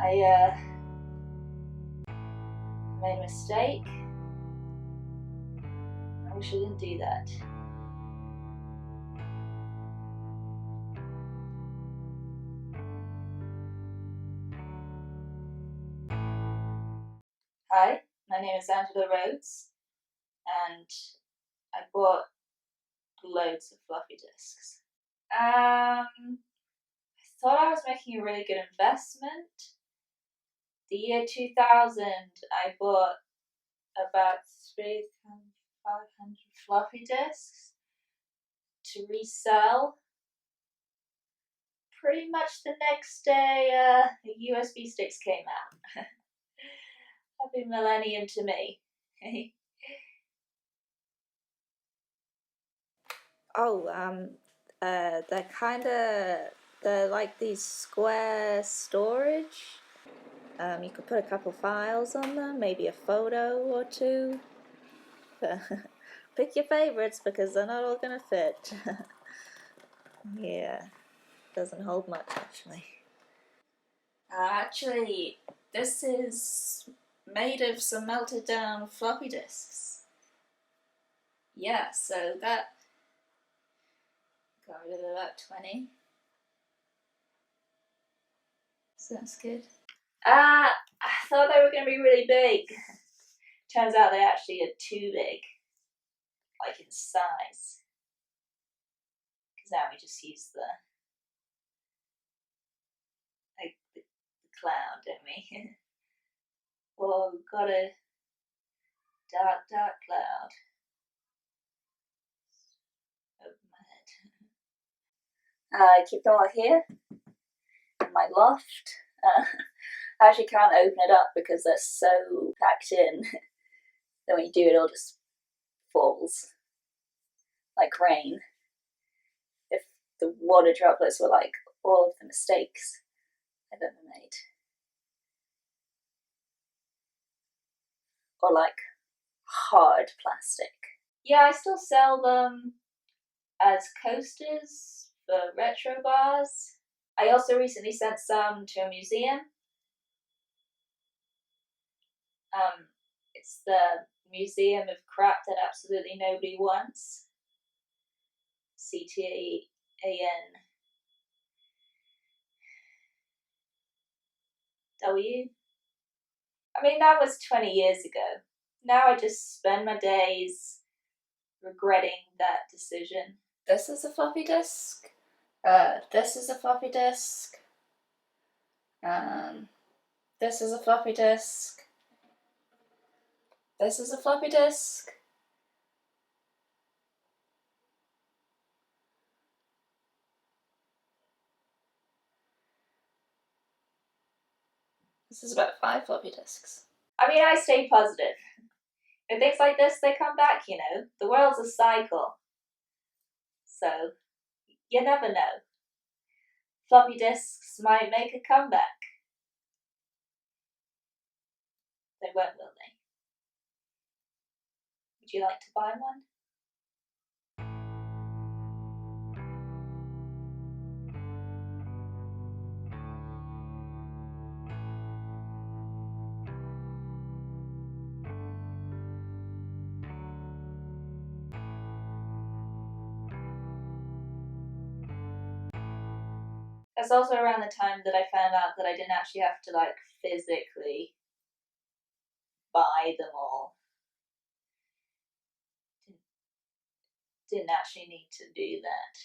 I made a mistake. I wish I didn't do that. Hi, my name is Rhodes, and I bought loads of floppy disks. I thought I was making a really good investment. The year 2000, I bought about 3,500 floppy disks to resell. Pretty much the next day, the USB sticks came out. Happy millennium to me. They're like these square storage. You could put a couple files on them, maybe a photo or two. Pick your favorites because they're not all gonna fit. Yeah, doesn't hold much actually. Actually, this is made of some melted down floppy disks. Yeah, so that got rid of about 20. Sounds good. I thought they were going to be really big. Turns out they actually are too big, like in size. Because now we just use the cloud, don't we? Oh, we've got a dark cloud over my head. I keep them all here in my loft. I actually can't open it up because they're so packed in that when you do it all just falls like rain. If the water droplets were like all of the mistakes I've ever made. Or like hard plastic. Yeah, I still sell them as coasters for retro bars. I also recently sent some to a museum. It's the Museum of Crap That Absolutely Nobody Wants. CTAN. W. I mean, that was 20 years ago. Now I just spend my days regretting that decision. This is a floppy disk. This is a floppy disk. This is a floppy disk. This is a floppy disk. This is about 5 floppy disks. I mean, I stay positive. And things like this, they come back, you know. The world's a cycle. So, you never know. Floppy disks might make a comeback. They won't, will they? Would you like to buy one? That's also around the time that I found out that I didn't actually have to like physically buy them all. Didn't actually need to do that.